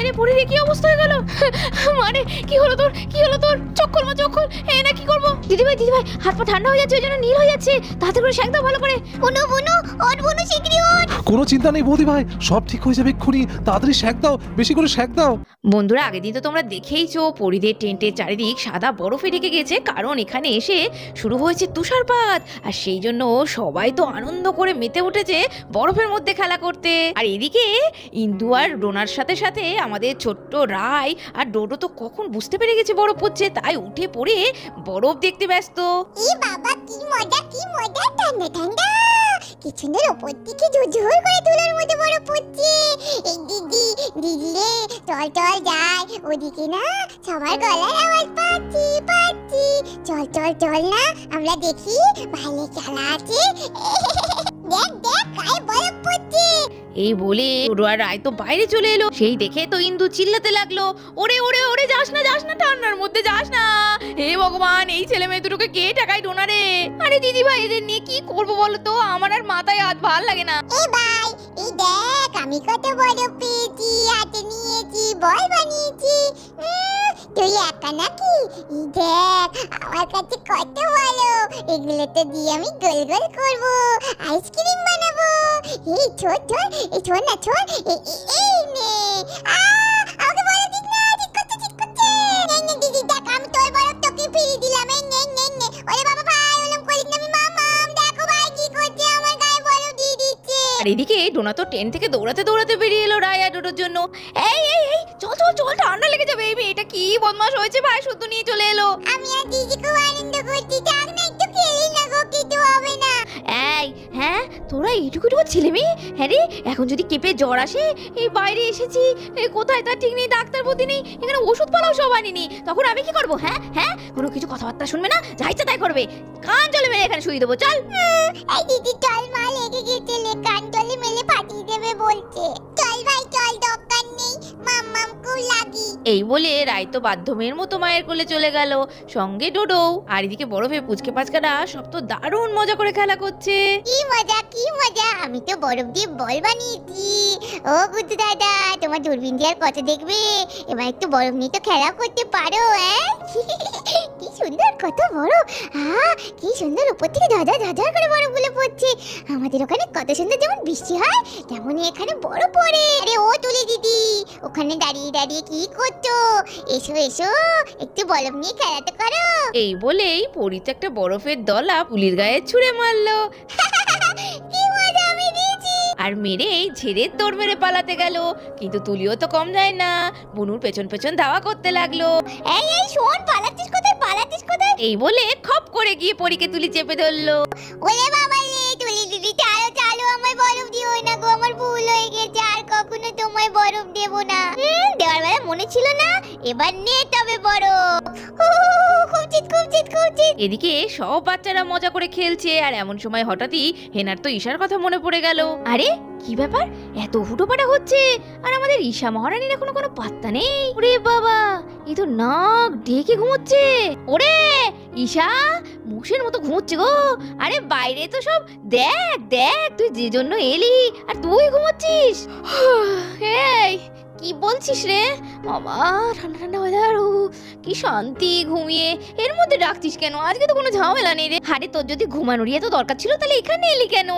রে পড়ে রে, কি অবস্থা হয়ে গেল? মানে কি হলো তোর, কি হলো তোর? চোখ খোল মা, চোখ খোল। না কি করবো? দিদিভাই হাত পা ঠান্ডা হয়ে যাচ্ছে, ওই জন্য নীল হয়ে যাচ্ছে। তাড়াতাড়ি করে শেক দাও ভালো করে। বুনু ওঠ, বুনু শিগগিরই ওঠ। কোনো চিন্তা নেই বৌদি ভাই, সব ঠিক হয়ে যাবে এক্ষুনি। তাড়াতাড়ি শেক দাও, বেশি করে শেক দাও। বন্ধুরা, আগের দিন তো তোমরা দেখেইছো পরিদের টেন্টের চারিদিক সাদা বরফে ঢেকে গেছে, কারণ এখানে এসে শুরু হয়েছে তুষারপাত। আর সেই জন্য সবাই তো আনন্দ করে মেতে উঠেছে বরফের মধ্যে খেলা করতে। আর এদিকে ইন্দু আর ডোনার সাথে সাথে আমাদের ছোট্ট রাই আর ডোডো তো কখন বুঝতে পেরে গেছে বরফ পড়ছে, তাই উঠে পড়ে বরফ দেখতে ব্যস্ত। ই বাবা, কি মজা ঠান্ডা ঠান্ডা। কিচেনের ওপর দিকে ঝুরঝুর করে তুলোর মধ্যে বরফ পড়ছে। এই দিদি রে, চল যাই ওদিকে, না সবার গলার আওয়াজ পাচ্ছি। চল না, আমরা দেখি ভালো খেলা আছে। দেখ গায়ে বরফ পড়ছে। এই বলে ডোডো আর রায় তো বাইরে চলে এলো। সেই দেখে তো ইন্দু চিল্লাতে লাগলো, ওরে যাস না ঠান্ডার মধ্যে যাস না। হে ভগবান, এই ছেলে মেয়ে দুটোকে কে টাকায় ডোনারে? আরে দিদি ভাই, এদের নিয়ে কি করবো বলো তো? আমার আর মাথায় হাত ভাল লাগে না। এই ভাই, এই দেখ আমি কত বরফ পেয়েছি, হাতে নিয়েছি, বল বানিয়েছি। তুই একা নাকি? এই দেখ আমার কাছে কত বরফ, এগুলো তো দিয়ে আমি গোল গোল করবো, আইসক্রিম বানাবো। এই ছোট না ছোট, এই নে। আমাকে বরফ দিস না, চিৎ করছে। নে দিদি, দেখ আমি তোর বরফ তোকে ফিরিয়ে দিলাম। এই নে। ওরে বাবা ভাই, ওরকম করিস না। আমি মামাম, দেখো ভাই কি করছে, আমার গায়ে বরফ দিয়ে দিচ্ছে। আর এদিকে ডোনা তো ট্রেন থেকে দৌড়াতে বেরিয়ে এলো রায় আর ডোডোর জন্য। এই চল ঠান্ডা লেগে যাবে। এই মেয়েটা কি বদমাশ হয়েছে, ভাই শুদ্ধ নিয়ে চলে এলো। আমি আর দিদি খুব আনন্দ করছি, থাক না একটু খেলি না গো, কিছু হবে না। এই হ্যাঁ, তোরা এইটুকু ছেলে মেয়ে? হ্যাঁ রে, এখন যদি কেঁপে জ্বর আসে, এই বাইরে এসেছি, কোথায় তার ঠিক নেই, ডাক্তার বুদ্ধি নেই, এখানে ওষুধ পালাও সব আনিনি, তখন আমি কি করবো? হ্যাঁ কোনো কিছু কথাবার্তা শুনবে না, যা ইচ্ছা তাই করবে। কান জলে মেরে এখানে শুয়ে দেবো, চল। এই দিদি চল, মা লেগে গেছে, কান জলে মেলে ফাটিয়ে দেবে বলছে। চল ভাই চল, দরকার নেই, মাম্মাম খুব লাগি। এই বলে রায় তো বাধ্যমের মতো মায়ের কোলে চলে গেল, সঙ্গে ডোডো। আর এদিকে বরফে পুচকে পাচকারা সব তো দারুণ মজা করে খেলা করছে। কি মজা, আমি তো বরফ দিয়ে বল বানিয়েছি। ও বুদ্ধু দাদা, তোমার দূরবীন দিয়ে আর কত দেখবে, এবার একটু বরফ নিয়ে তো খেলা করতে পারো। কি সুন্দর, কত বরফ, কি সুন্দর উপর থেকে ঝাঝার করে বরফগুলো পড়ছে। আমাদের ওখানে কত সুন্দর যেমন বৃষ্টি হয়, তেমনই এখানে বরফ পড়ে। আরে ও তুলি দিদি, ওখানে দাঁড়িয়ে কি করছো? এসো একটু বরফ নিয়ে খেলাতে করো। এই বলেই পরি তো একটা বরফের দলা পুলির গায়ে ছুঁড়ে মারলো। কি মজা আমি দিয়েছি। আর মেরে ঝেড়ে দৌড় মেরে পালাতে গেল, কিন্তু তুলিও তো কম যায় না, বুনুর পেছন ধাওয়া করতে লাগলো। এই শোন, পালাচ্ছিস কোথায়? এই বলে খপ করে গিয়ে পরীকে তুলি চেপে ধরলো। ওরে বাবা রে, তুলি দিদি চালো, আমায় বরফ দিও না গো, আমার ভুল হয়ে গেছে, আর কখনো তোমায় বরফ দেব না। দেওয়ার বেলা মনে ছিল না, এবার নে তবে বরফ। খুব চিৎ। এদিকে সব বাচ্চারা মজা করে খেলছে, আর এমন সময় হঠাৎই হেনার তো ঈশার কথা মনে পড়ে গেল। আরে কি ব্যাপার, এত হুটোপাটা হচ্ছে, আর আমাদের ঈশা মহারানীর এখনো কোনো পাত্তা নেই। ওরে বাবা, এই তো নাক ডেকে ঘুমোচ্ছে। ওরে ঈশা, মুষের মতো ঘুমোচ্ছে গো। আরে বাইরে তো সব দেখ, তুই যে জন্য এলি আর তুই ঘুমোচ্ছিস। এই কি বলছিস রে বাবা, ঠান্ডা ওয়েদার, কি শান্তি ঘুমিয়ে, এর মধ্যে ডাকছিস কেন? আজকে তো কোনো ঝামেলা নেই রে। আরে তোর যদি ঘুমানোর এত দরকার ছিল তাহলে এখানে এলি কেন?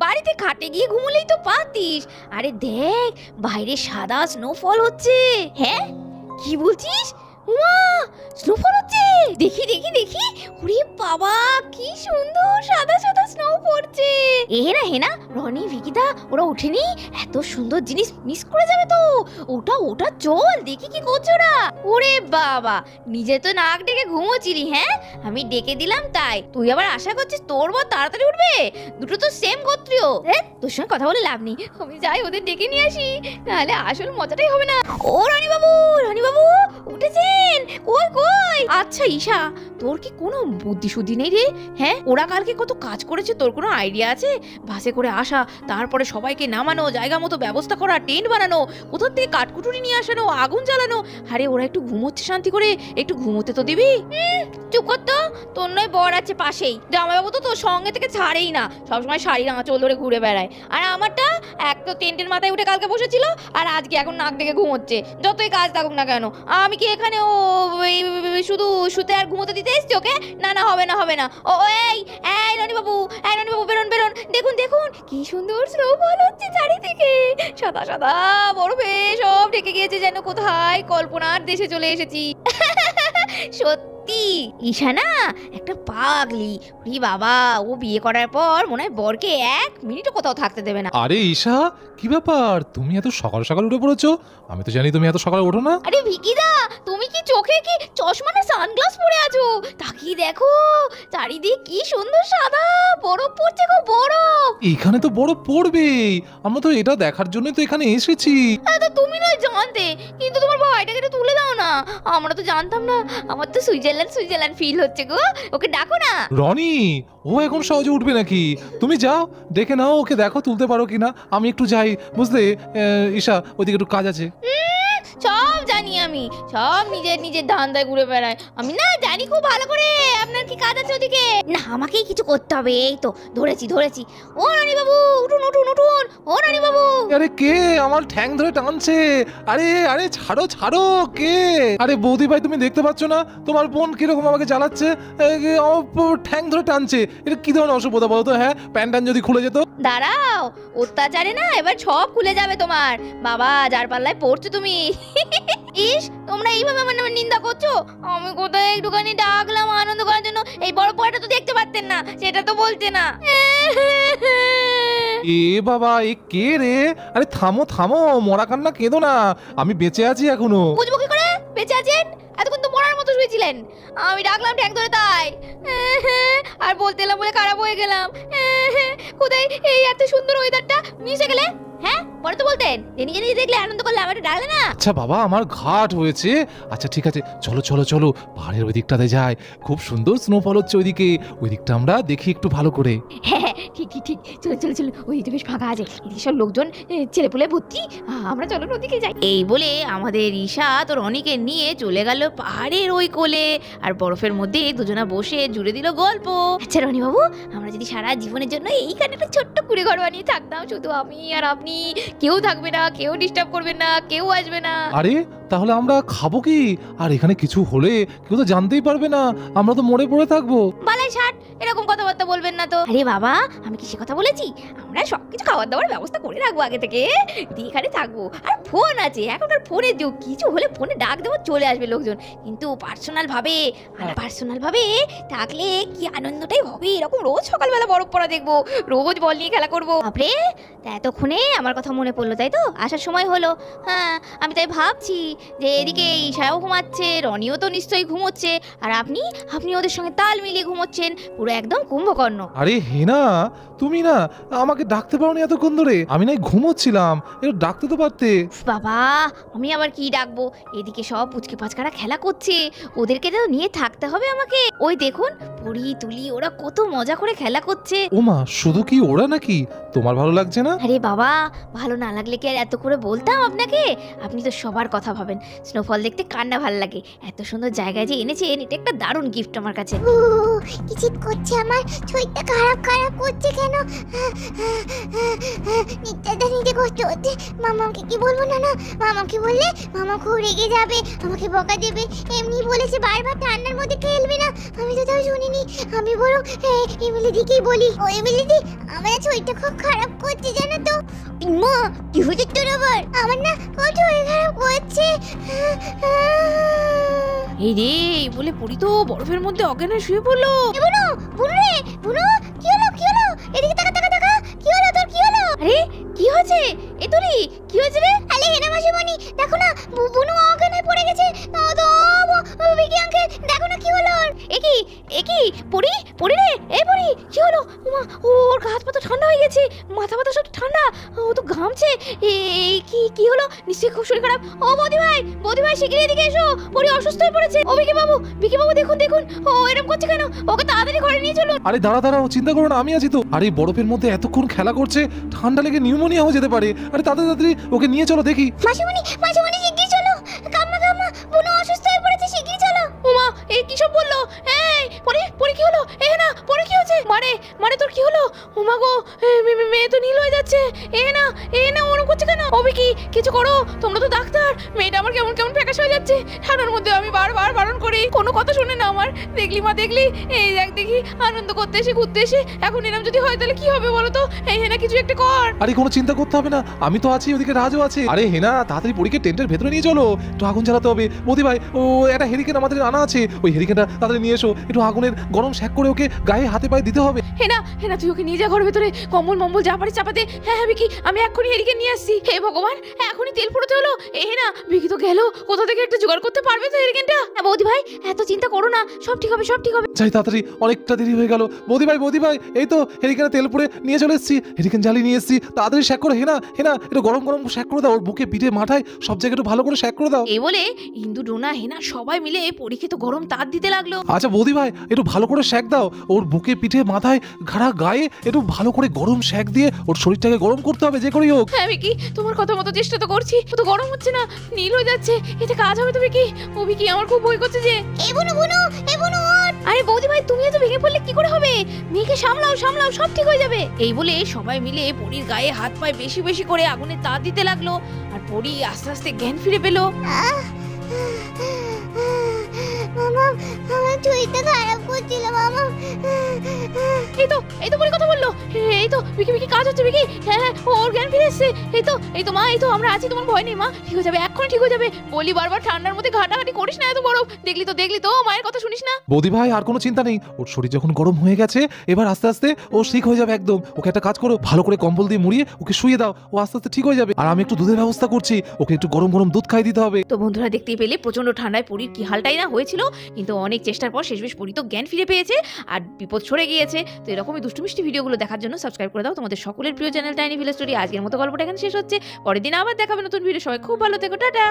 বাড়িতে খাটে গিয়ে ঘুমোলেই তো পারতিস। আরে দেখ, বাইরে সাদা স্নোফল হচ্ছে। হ্যাঁ কি বলছিস? উমা, স্নোফল হচ্ছে, দেখি। ওরে বাবা, কি সুন্দর সাদা স্নো পড়ছে। হেনা, রনি, ভিকিদা ওরা ওঠেনি? এত সুন্দর জিনিস মিস করে যাবে তো। ওটা চল দেখি কি করছে ওরা। ওরে বাবা, নিজে তো নাক ডেকে ঘুমোচ্ছিলি, হ্যাঁ আমি ডেকে দিলাম তাই তুই আবার আশা করছিস তোর বর তাড়াতাড়ি উঠবে? দুটো তো সেম গোত্রীয়। তোর সঙ্গে কথা বলে লাভ নেই, আমি যাই ওদের ডেকে নিয়ে আসি, নাহলে আসল মজাটাই হবে না। ও রানী বাবু উঠেছেন? কই নয়। আচ্ছা ঈশা, তোর কি কোনো বুদ্ধি শুদ্ধি নেই রে? হ্যাঁ, ওরা কালকে কত কাজ করেছে, তোর কোনো আইডিয়া আছে? বাসে করে আসা, তারপরে সবাইকে নামানো, জায়গা মতো ব্যবস্থা করা, টেন্ট বানানো, কোথার থেকে কাঠকুটুরি নিয়ে আসানো, আগুন জ্বালানো। আরে ওরা একটু ঘুমোচ্ছে শান্তি করে, একটু ঘুমোতে তো দিবি। চুপ কর তো, তোর নয় বর আছে পাশেই, জামাইবাবু তো তোর সঙ্গে থেকে ছাড়েই না, সবসময় শাড়ির আঁচল ধরে ঘুরে বেড়ায়। আর আমারটা এক তো টেন্টের মাথায় উঠে কালকে বসেছিল, আর আজকে এখন নাক ডেকে ঘুমোচ্ছে। যতই কাজ থাকুক না কেন, আমি কি এখানে ও শুধু শুতে আর ঘুমোতে দিতে এসছি ওকে? না না, হবে না হবে না। ও এই এই রনিবাবু, বেরোন বেরোন, দেখুন দেখুন কি সুন্দর স্নোফল হচ্ছে চারিদিকে, সাদা সাদা বরফে সব ঢেকে গিয়েছে, যেন কোথায় কল্পনার দেশে চলে এসেছি। সত্যি ঈশা না একটা পাগলি। ওরে বাবা, ও বিয়ে করার পর মনে হয় বরকে এক মিনিটও কোথাও থাকতে দেবে না। আরে ঈশা, কি ব্যাপার, তুমি এত সকাল সকাল উঠে পড়েছো? আমি তো জানি তুমি এত সকালে ওঠো না। আরে ভিকিদা, তুমি কি চোখে কি চশমা না সানগ্লাস পরে আছো? তাকিয়ে দেখো, চারিদিক কি সুন্দর সাদা বরফ পড়ছে গো, বরফ। এখানে তো বরফ পড়বেই, আমরা তো এটা দেখার জন্যই তো এখানে এসেছি। তো তুমি নয় জানতে, কিন্তু তোমার ভাইটাকে একটু তুলে দাও না, আমরা তো জানতাম না। আমার তো সুইজারল্যান্ড সুইজারল্যান্ড ফিল হচ্ছে গো, ওকে ডাকো না। রনি, ও এখন সহজে উঠবে নাকি? তুমি যাও, দেখে নাও ওকে, দেখো তুলতে পারো কিনা। আমি একটু যাই, বুঝলে ঈশা, ওইদিকে একটু কাজ আছে। সব জানি আমি, সব নিজের নিজের ধান্দায় ঘুরে বেড়ায়। আমি না জানি খুব ভালো করে আপনার কি কাজ আছে ওদিকে। না, আমাকেই কিছু করতে হবে। এই তো ধরেছি ধরেছি। ও রানী বাবু, উঠুন উঠুন উঠুন। ও রানী বাবু। আরে কে আমার ঠ্যাং ধরে টানছে? আরে আরে ছাড়ো ছাড়ো, কে? আরে বৌদি ভাই, তুমি দেখতে পাচ্ছ না তোমার বোন কিরকম আমাকে জ্বালাচ্ছে? আমার ঠ্যাং ধরে টানছে। এটা কি ধরনের অসভ্যতা বলো তো? হ্যাঁ, প্যান্ট যদি খুলে যেত। দাঁড়াও, অত্যাচারে না এবার সব খুলে যাবে তোমার। বাবা, যার পাল্লায় পড়ছো তুমি। ইস, তোমরা এইভাবে আমার নামে নিন্দা করছো। আমি কোথায় একটুখানি ডাকলাম আনন্দ করার জন্য, এই বড় পড়াটা তো দেখতে পারতেন না, সেটা তো বলছে না। এ বাবা, এ কে রে? আরে থামো থামো, মরা কান্না কেঁদো না, আমি বেঁচে আছি এখনো। বুঝবো কি করে বেঁচে আছেন? এতক্ষণ তো মরার মতো শুয়েছিলেন। আমি ডাকলাম ট্যাগ ধরে তাই, আর বলতে এলাম বলে খারাপ হয়ে গেলাম। কোথায় এই এত সুন্দর ওয়েদারটা মিশে গেলে? হ্যাঁ, পরে তো বলতেন যে নিজে নিজে দেখলে আনন্দ করলে, আমার ডাকলে না। আচ্ছা বাবা, আমার ঘাট হয়েছে। আচ্ছা ঠিক আছে, চলো চলো চলো, পাহাড়ের ওই দিকটাতে যাই, খুব সুন্দর স্নোফল হচ্ছে ওইদিকে, ওই দিকটা আমরা দেখি একটু ভালো করে। হ্যাঁ ঠিক ঠিক ঠিক, চলো চলো চলো, ওই দিকটা বেশ ফাঁকা আছে, এদিকে সব লোকজন ছেলেপুলে ভর্তি, আমরা চলো ওদিকে যাই। এই বলে আমাদের ঈশা তোর অনেকে নিয়ে চলে গেল পাহাড়ের ওই কোলে, আর বরফের মধ্যে দুজনা বসে জুড়ে দিল গল্প। আচ্ছা রনি বাবু, আমরা যদি সারা জীবনের জন্য এইখানে একটা ছোট্ট কুড়ে ঘর বানিয়ে থাকতাম, শুধু আমি আর আপনি, কেউ থাকবে না, কেউ ডিস্টার্ব করবে না, কেউ আসবে না। আরে তাহলে আমরা খাবো কি? আর এখানে কিছু হলে কেউ তো জানতেই পারবে না, আমরা তো মরে পড়ে থাকবো। বালাই ষাট, এরকম কথাবার্তা বলবেন না তো। আরে বাবা, আমি কি সে কথা বলেছি? আমরা সবকিছু খাবার দাবার ব্যবস্থা করে রাখবো আগে থেকে, দিয়ে এখানে থাকবো। আর ফোন আছে, এখনকার ফোনের যুগ, কিছু হলে ফোনে ডাক দেবো, চলে আসবে লোকজন। কিন্তু পার্সোনাল ভাবে থাকলে কি আনন্দটাই হবে। এরকম রোজ সকালবেলা বরফ পড়া দেখবো, রোজ বল নিয়ে খেলা করবো। বাপরে, তা এতক্ষণে আমার কথা মনে পড়লো তাই তো? আসার সময় হলো। হ্যাঁ, আমি তাই ভাবছি যে এদিকে ঈশাও ঘুমাচ্ছে, রনিও তো নিশ্চয়ই ঘুমোচ্ছে, আর আপনি ওদের সঙ্গে তাল মিলিয়ে ঘুমোচ্ছেন, পুরো একদম কুম্ভকর্ণ। আরে হেনা, তুমি না আমাকে ডাকতে পারোনি এতক্ষণ ধরে? আমি নাই ঘুমোচ্ছিলাম, একটু ডাকতে তো পারতে। বাবা, আমি আবার কি ডাকবো? এদিকে সব পুচকে পাচকারা খেলা করছে, ওদেরকে তো নিয়ে থাকতে হবে আমাকে। ওই দেখুন, পড়ি তুলি ওরা কত মজা করে খেলা করছে। ওমা, শুধু কি ওরা নাকি? তোমার ভালো লাগছে না? আরে বাবা, ভালো না লাগলে কি আর এত করে বলতাম আপনাকে? আপনি তো সবার কথা ভাবেন। স্নোফল দেখতে কান্না ভাল লাগে, এত সুন্দর জায়গায় যে এনেছেন, এটা একটা দারুণ গিফট আমার কাছে। কিছু করছে, আমার শরীরটা খারাপ খারাপ করছে কেন? নিতে নিতে কষ্ট হচ্ছে। মামাকে কি বলবো? না না, মামাকে বললে মামা খুব রেগে যাবে, আমাকে বকা দেবে। এমনি বলেছে বারবার ঠান্ডার মধ্যে খেলবে না, আমি তো তাও শুনিনি। আমি বরং এমএলএ দিকেই বলি। ও এমএলএ দি, আমার শরীরটা খুব খারাপ করছে জানো তো। মা, কি হয়েছে তোর আবার? আমার না খুব শরীর খারাপ করছে। এই রে, বলে পড়ি তো বরফের মধ্যে অজ্ঞান হয়ে শুয়ে পড়লো। বুনু, বুনু রে, বুনু, কি হলো কি হলো? এদিকে তাকা তাকা তাকা, কি হলো তোর, কি হলো? আরে কি হয়েছে? এ তোরি কি হয়েছে রে? আলে হেনা মাসিমণি, দেখো না, বুনু অজ্ঞান হয়ে পড়ে গেছে। বিকি আঙ্কেল, দেখো না কি হলো ওর। একি পড়ি রে, এই পড়ি, কি হলো? ওমা, ওর গা হাত পা তো ঠান্ডা হয়ে গেছে, মাথা সব ঠান্ডা, ও তো ঘামছে। এই কি কি হলো? নিশ্চয়ই খুব শরীর খারাপ। ও বৌদি ভাই শিগগিরই এদিকে এসো, পরি অসুস্থ হয়ে পড়েছে। ও বিকি বাবু দেখুন ও এরকম করছে কেন? ওকে তাড়াতাড়ি ঘরে নিয়ে চলুন। আরে দাঁড়াও, চিন্তা করো না, আমি আছি তো। আরে বরফের মধ্যে এতক্ষণ খেলা করছে, ঠান্ডা লেগে নিউমোনিয়া হয়ে যেতে পারে। আরে তাড়াতাড়ি ওকে নিয়ে চলো দেখি। মাসিমণি শিগগির চলো। কাম্মা বুনো অসুস্থ হয়ে পড়েছে, শিগগির চলো। ওমা, এই কি সব বললো? এই পরি কি হলো? পরি কি হচ্ছে? মানে তোর কি হলো? ওমা গো, মেয়ে তো নীল হয়ে যাচ্ছে। না ওরকম করছে কেন? ও বিকি, কিছু করো, তোমরা তো ডাক্তার। মেয়েটা আমার কেমন ফ্যাকাশ হয়ে যাচ্ছে। ঠান্ডার মধ্যে আমি বারবার বারণ করি, কোনো কথা শুনে না আমার। দেখলি মা, এই দেখি আনন্দ করতে এসে ঘুরতে এসে এখন এরম যদি হয় তাহলে কি হবে বলো তো? হেনা কিছু একটা কর। আরে কোনো চিন্তা করতে হবে না, আমি তো আছি, ওদিকে রাজও আছে। আরে হেনা, তাড়াতাড়ি পরীকে টেন্টের ভেতরে নিয়ে চলো, একটু আগুন জ্বালাতে হবে। বৌদি ভাই, ও একটা হেরিকেন আমাদের আনা আছে, ওই হেরিকেনটা তাড়াতাড়ি নিয়ে এসো। একটু আগুনের গরম শ্যাক করে ওকে গায়ে হাতে পায়ে দিতে হবে। হেনা তুই ওকে নিয়ে যা ঘরের ভেতরে, কম্বল মম্বল যা পারে চাপাতে। হ্যাঁ বিকি, আমি এক্ষুনি হেরিকেন নিয়ে আসছি। হে ভগবান, এখনই তেল ফুরোতে হলো। হেনা, বিকি তো গেল, কোথা থেকে একটু জোগাড় করতে পারবে তো হেরিকেনটা? বৌদি ভাই, এত চিন্তা করো না, সব ঠিক হবে। যাই তাড়াতাড়ি, অনেকটা দেরি হয়ে গেল। বৌদি ভাই, এই তো হেরিকেনে তেল পুড়ে নিয়ে চলে এসেছি, হেরিকেন জ্বালিয়ে নিয়ে এসেছি। তাড়াতাড়ি শ্যাক করো। হেনা একটু গরম শ্যাক করে দাও, ওর বুকে পিঠে মাথায় সব জায়গায় একটু ভালো করে শ্যাক করে দাও। এই বলে ইন্দু, ডোনা, হেনা সবাই মিলে পরীকে তো গরম তার দিতে লাগলো। আচ্ছা বৌদি ভাই, একটু ভালো করে শ্যাক দাও, ওর বুকে পিঠে মাথায় ঘাড়া গায়ে একটু ভালো করে গরম শ্যাক দিয়ে ওর শরীরটাকে গরম করতে হবে, যে করেই হোক। হ্যাঁ বিকি, তোমার কথা মতো চেষ্টা তো করছি, ও তো গরম হচ্ছে না, নীল হয়ে যাচ্ছে। এতে কাজ হবে তো বিকি? ও বিকি, আমার খুব ভয় করছে যে। এ বুনো আরে বৌদি ভাই, তুমি এত ভেঙে পড়লে কি করে হবে? মেয়েকে সামলাও, সব ঠিক হয়ে যাবে। এই বলে সবাই মিলে পরীর গায়ে হাত পায়ে বেশি করে আগুনে তাপ দিতে লাগলো। আর পরী আস্তে আস্তে জ্ঞান ফিরে পেল। মামা, আমার শরীরটা খারাপ করছিল মামা। এই তো পরী কথা বললো। এই তো বিকি কাজ হচ্ছে বিকি। হ্যাঁ, ওর জ্ঞান ফিরে এসেছে। এই তো মা, আমরা আছি, তোমার ভয় নেই মা, ঠিক হয়ে যাবে, এক্ষুনি ঠিক হয়ে যাবে। বলি বারবার ঠান্ডার মধ্যে ঘাটাঘাটি করিস না, এত বরফ দেখলি তো মায়ের কথা শুনিস না। বৌদি ভাই, আর কোনো চিন্তা নেই, ওর শরীর যখন গরম হয়ে গেছে, এবার আস্তে আস্তে ও ঠিক হয়ে যাবে একদম। ওকে একটা কাজ করো, ভালো করে কম্বল দিয়ে মুড়িয়ে ওকে শুয়ে দাও, ও আস্তে আস্তে ঠিক হয়ে যাবে। আর আমি একটু দুধের ব্যবস্থা করছি, ওকে একটু গরম দুধ খাই দিতে হবে। তো বন্ধুরা, দেখতেই পেলে প্রচন্ড ঠান্ডায় পরীর কি হালটাই না হয়েছিল, কিন্তু অনেক চেষ্টার পর শেষমেশ পরী তো জ্ঞান ফিরে পেয়েছে আর বিপদ সরে গিয়েছে। তো এরকমই দুষ্টু মিষ্টি ভিডিওগুলো দেখার জন্য সাবস্ক্রাইব করে দাও তোমাদের সকলের প্রিয় চ্যানেল টাইনি ভিলেজ স্টোরি। আজকের মতো গল্পটা এখানে শেষ হচ্ছে, পরের দিন আবার দেখাবে নতুন ভিডিও। সবাই খুব ভালো থেকো, টাটা।